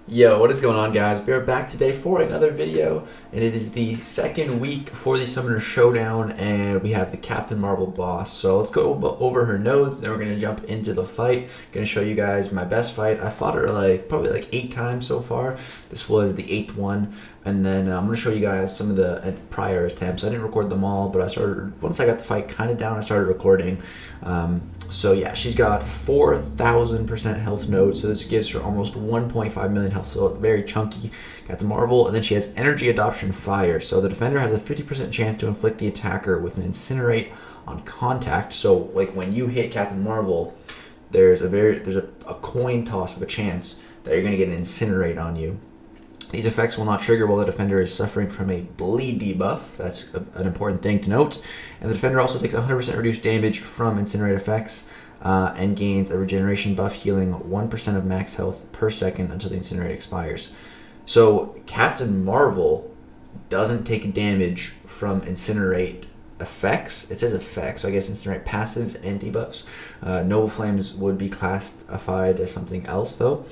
Yo, what is going on, guys? We are back today for another video, and it is the second week for the Summoner Showdown, and we have the Captain Marvel boss. So let's go over her nodes, then we're going to jump into the fight. Going to show you guys my best fight. I fought her probably 8 times so far. This was the 8th one, and then I'm going to show you guys some of the prior attempts. I didn't record them all, but once I got the fight kind of down, I started recording. So yeah, she's got 4,000% health node, so this gives her almost 1.5 million health, so very chunky. Got the Marvel, and then she has Energy Adoption Fire, so the defender has a 50% chance to inflict the attacker with an Incinerate on contact. So like when you hit Captain Marvel, there's a coin toss of a chance that you're going to get an Incinerate on you. These effects will not trigger while the defender is suffering from a bleed debuff. That's an important thing to note. And the defender also takes 100% reduced damage from Incinerate effects and gains a regeneration buff healing 1% of max health per second until the Incinerate expires. So Captain Marvel doesn't take damage from Incinerate effects. It says effects, so I guess Incinerate passives and debuffs. Noble Flames would be classified as something else though.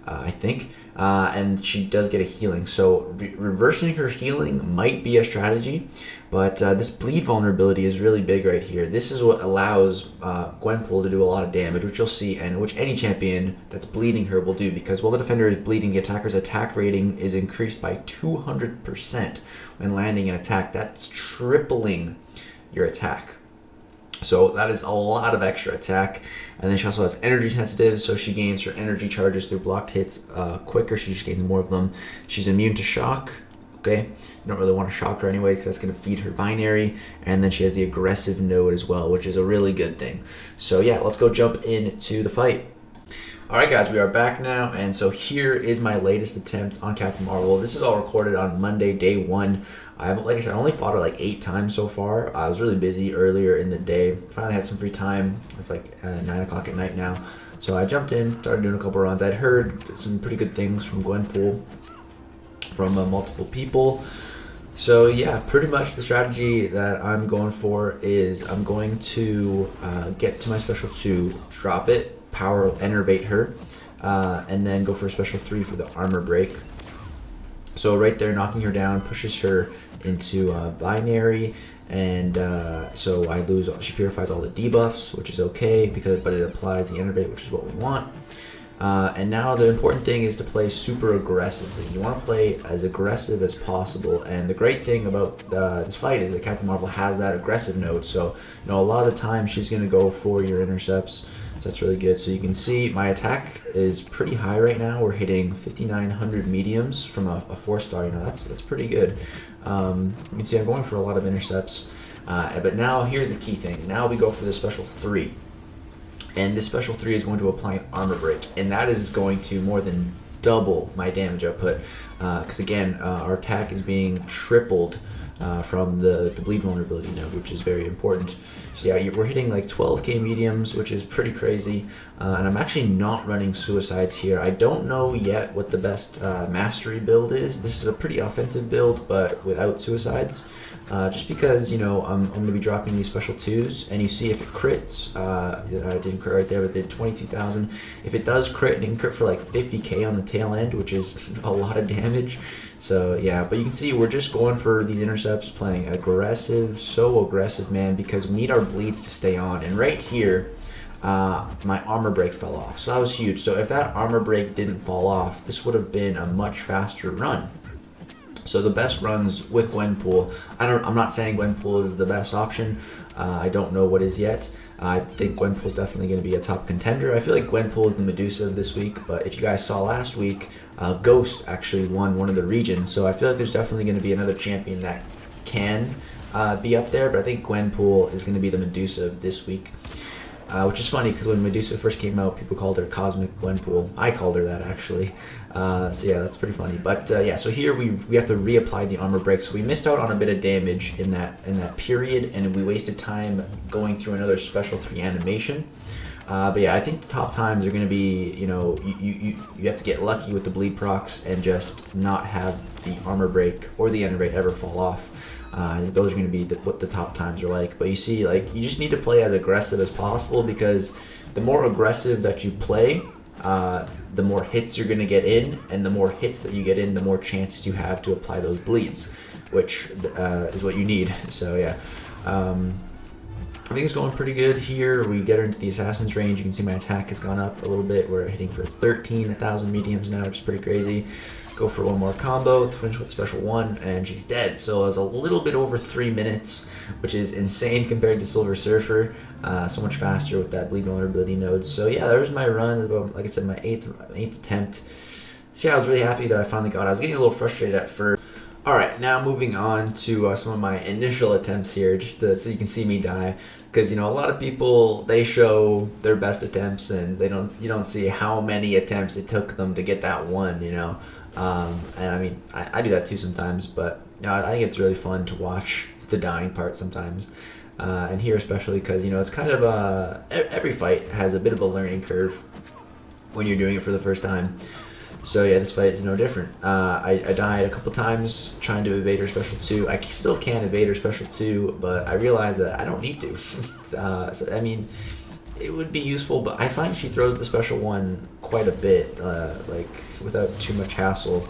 I think, and she does get a healing, so reversing her healing might be a strategy, but this bleed vulnerability is really big right here. This is what allows Gwenpool to do a lot of damage, which you'll see, and which any champion that's bleeding her will do, because while the defender is bleeding, the attacker's attack rating is increased by 200% when landing an attack. That's tripling your attack. So that is a lot of extra attack. And then she also has energy sensitive, so she gains her energy charges through blocked hits quicker. She just gains more of them. She's immune to shock. Okay, you don't really want to shock her anyway because that's going to feed her binary. And then she has the aggressive node as well, which is a really good thing. So yeah, let's go jump into the fight. Alright guys, we are back now, and so here is my latest attempt on Captain Marvel. This is all recorded on Monday, day 1. Like I said, I only fought her 8 times so far. I was really busy earlier in the day. Finally had some free time. It's 9 o'clock at night now. So I jumped in, started doing a couple runs. I'd heard some pretty good things from Gwenpool, from multiple people. So yeah, pretty much the strategy that I'm going for is I'm going to get to my special 2, drop it, power enervate her, and then go for a special 3 for the armor break. So right there, knocking her down pushes her into binary, and so I lose. She purifies all the debuffs, which is okay but it applies the enervate, which is what we want. And now the important thing is to play super aggressively. You want to play as aggressive as possible, and the great thing about this fight is that Captain Marvel has that aggressive node, so a lot of the time she's going to go for your intercepts. So that's really good. So you can see my attack is pretty high right now. We're hitting 5,900 mediums from a 4-star. That's pretty good. You can see I'm going for a lot of intercepts. But now here's the key thing. Now we go for the special 3. And this special 3 is going to apply an armor break, and that is going to more than double my damage output, because again, our attack is being tripled from the bleed vulnerability node, which is very important. So yeah, we're hitting 12k mediums, which is pretty crazy, and I'm actually not running suicides here. I don't know yet what the best mastery build is. This is a pretty offensive build, but without suicides. Just because, I'm going to be dropping these special 2s, and you see if it crits, I didn't crit right there, but did 22,000. If it does crit, it can crit for 50k on the tail end, which is a lot of damage. So yeah, but you can see we're just going for these intercepts, playing aggressive, so aggressive, man, because we need our bleeds to stay on. And right here, my armor break fell off, so that was huge. So if that armor break didn't fall off, this would have been a much faster run. So the best runs with Gwenpool, I'm not saying Gwenpool is the best option. I don't know what is yet. I think Gwenpool is definitely going to be a top contender. I feel like Gwenpool is the Medusa of this week, but if you guys saw last week, Ghost actually won one of the regions, so I feel like there's definitely going to be another champion that can be up there, but I think Gwenpool is going to be the Medusa of this week. Which is funny because when Medusa first came out, people called her Cosmic Gwenpool. I called her that actually. So yeah, that's pretty funny. But yeah, so here we have to reapply the armor break. So we missed out on a bit of damage in that period, and we wasted time going through another special 3 animation. But yeah, I think the top times are going to be, you have to get lucky with the bleed procs and just not have the armor break or the enervate ever fall off. Those are going to be what the top times are like. But you see, you just need to play as aggressive as possible, because the more aggressive that you play, the more hits you're going to get in, and the more hits that you get in, the more chances you have to apply those bleeds, which is what you need. So yeah, everything's going pretty good here. We get her into the assassin's range. You can see my attack has gone up a little bit. We're hitting for 13,000 mediums now, which is pretty crazy. Go for one more combo, finish with special 1, and she's dead. So it was a little bit over 3 minutes, which is insane compared to Silver Surfer. So much faster with that bleed vulnerability node. So yeah, that was my run. About, like I said, my eighth attempt. So yeah, I was really happy that I finally got it. I was getting a little frustrated at first. All right, now moving on to some of my initial attempts here, just so you can see me die. Because a lot of people, they show their best attempts, and you don't see how many attempts it took them to get that one. And I mean, I do that too sometimes, but I think it's really fun to watch the dying part sometimes, and here especially because it's kind of every fight has a bit of a learning curve when you're doing it for the first time. So yeah, this fight is no different. I died a couple times trying to evade her special 2. I still can evade her special 2, but I realized that I don't need to. So, I mean, it would be useful, but I find she throws the special 1 quite a bit, like without too much hassle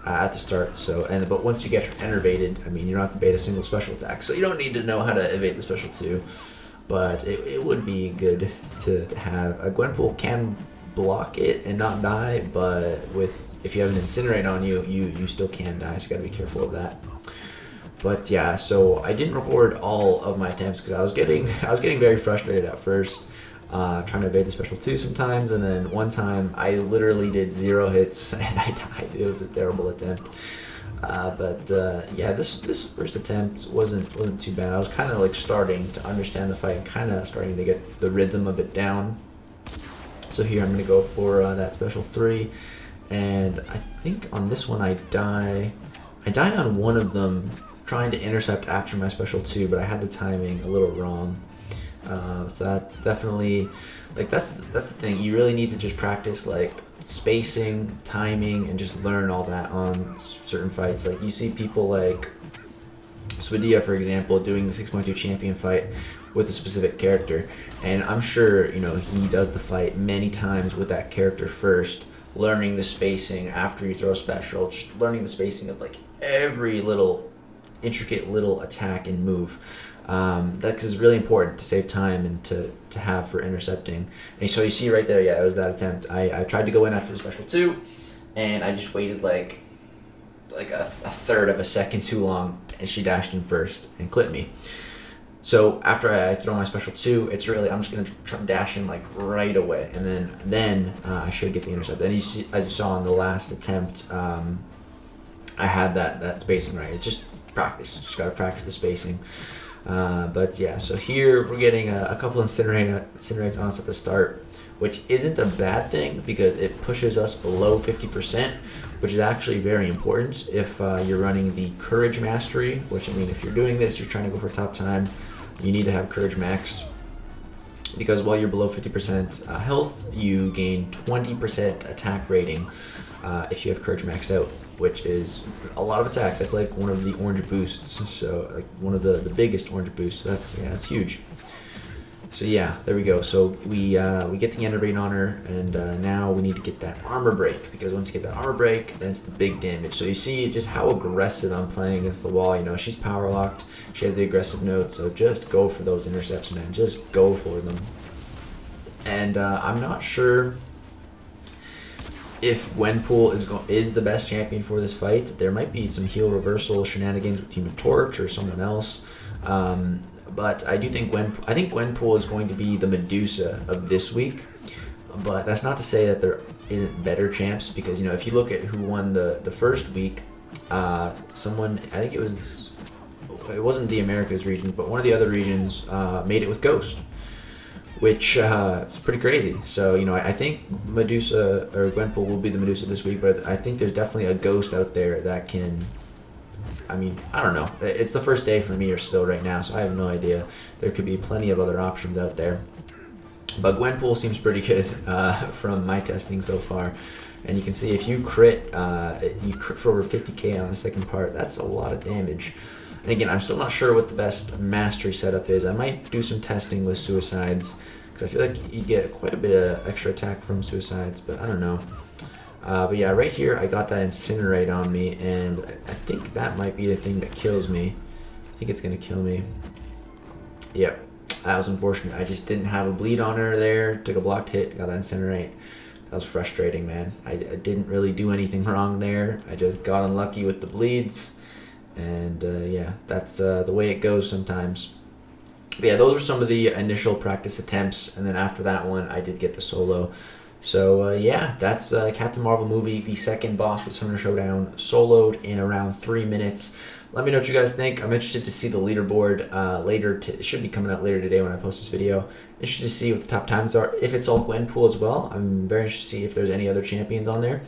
at the start. So, but once you get her enervated, I mean, you don't have to bait a single special attack, so you don't need to know how to evade the special 2. But it would be good to have. Gwenpool can block it and not die, but if you have an incinerate on you, you still can die, so you gotta be careful of that. But yeah, so I didn't record all of my attempts because I was getting very frustrated at first, trying to evade the special 2 sometimes, and then one time I literally did 0 hits and I died. It was a terrible attempt. Yeah, this first attempt wasn't too bad. I was kind of like starting to understand the fight, kind of starting to get the rhythm a bit down. So here I'm gonna go for that special 3, and I think on this one I die on one of them trying to intercept after my special 2, but I had the timing a little wrong. So that definitely, like, that's the thing. You really need to just practice like spacing, timing, and just learn all that on certain fights. Like you see people like Swadia, for example, doing the 6.2 champion fight with a specific character, and I'm sure he does the fight many times with that character first, learning the spacing after you throw a special, just learning the spacing of like every little intricate little attack and move. That is really important to save time and to have for intercepting. And so you see right there, yeah, it was that attempt. I tried to go in after the special 2, and I just waited like a third of a second too long, and she dashed in first and clipped me. So after I throw my special 2, it's really, I'm just gonna try dash in like right away, and then I should get the intercept. And you see, as you saw on the last attempt, I had that spacing right. It's just practice. Just gotta practice the spacing. But yeah, so here we're getting a couple incinerates on us at the start, which isn't a bad thing because it pushes us below 50%, which is actually very important if you're running the courage mastery, which, I mean, if you're doing this, you're trying to go for top time, you need to have courage maxed, because while you're below 50% health, you gain 20% attack rating if you have courage maxed out, which is a lot of attack. That's like one of the orange boosts, so like one of the biggest orange boosts. So that's huge. So yeah, there we go. So we get the enervate on her, and now we need to get that armor break, because once you get that armor break, then it's the big damage. So you see just how aggressive I'm playing against the wall. She's power locked. She has the aggressive node, so just go for those intercepts, man. Just go for them. And I'm not sure if Gwenpool is the best champion for this fight. There might be some heal reversal shenanigans with Team of Torch or someone else. But I do think Gwenpool is going to be the Medusa of this week. But that's not to say that there isn't better champs, because if you look at who won the first week, someone, I think it wasn't the Americas region, but one of the other regions made it with Ghost, which is pretty crazy. So I think Medusa or Gwenpool will be the Medusa this week, but I think there's definitely a Ghost out there that can. I mean, I don't know. It's the first day for me or still right now, so I have no idea. There could be plenty of other options out there. But Gwenpool seems pretty good from my testing so far. And you can see if you crit for over 50k on the second part, that's a lot of damage. And again, I'm still not sure what the best mastery setup is. I might do some testing with suicides because I feel like you get quite a bit of extra attack from suicides, but I don't know. But yeah, right here I got that incinerate on me, and I think that might be the thing that kills me. I think it's gonna kill me. Yep, that was unfortunate. I just didn't have a bleed on her there. Took a blocked hit, got that incinerate. That was frustrating, man. I didn't really do anything wrong there. I just got unlucky with the bleeds, and yeah, that's the way it goes sometimes. But yeah, those were some of the initial practice attempts, and then after that one, I did get the solo. So yeah, that's Captain Marvel movie, the second boss with Summoner Showdown, soloed in around 3 minutes. Let me know what you guys think. I'm interested to see the leaderboard later. It should be coming out later today when I post this video. Interested to see what the top times are. If it's all Gwenpool as well, I'm very interested to see if there's any other champions on there.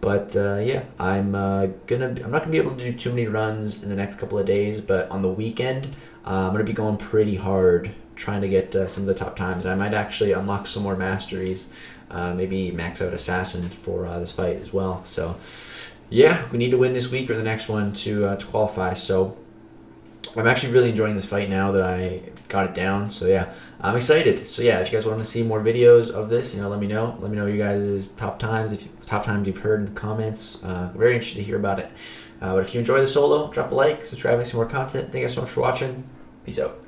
But yeah, I'm not gonna be able to do too many runs in the next couple of days. But on the weekend, I'm gonna be going pretty hard trying to get some of the top times. I might actually unlock some more masteries. Maybe max out Assassin for this fight as well. So yeah, we need to win this week or the next one to qualify. So I'm actually really enjoying this fight now that I got it down. So yeah, I'm excited. So yeah, if you guys want to see more videos of this, let me know. Let me know you guys' top times, top times you've heard in the comments. Very interested to hear about it. But if you enjoy the solo, drop a like, subscribe, make some more content. Thank you guys so much for watching. Peace out.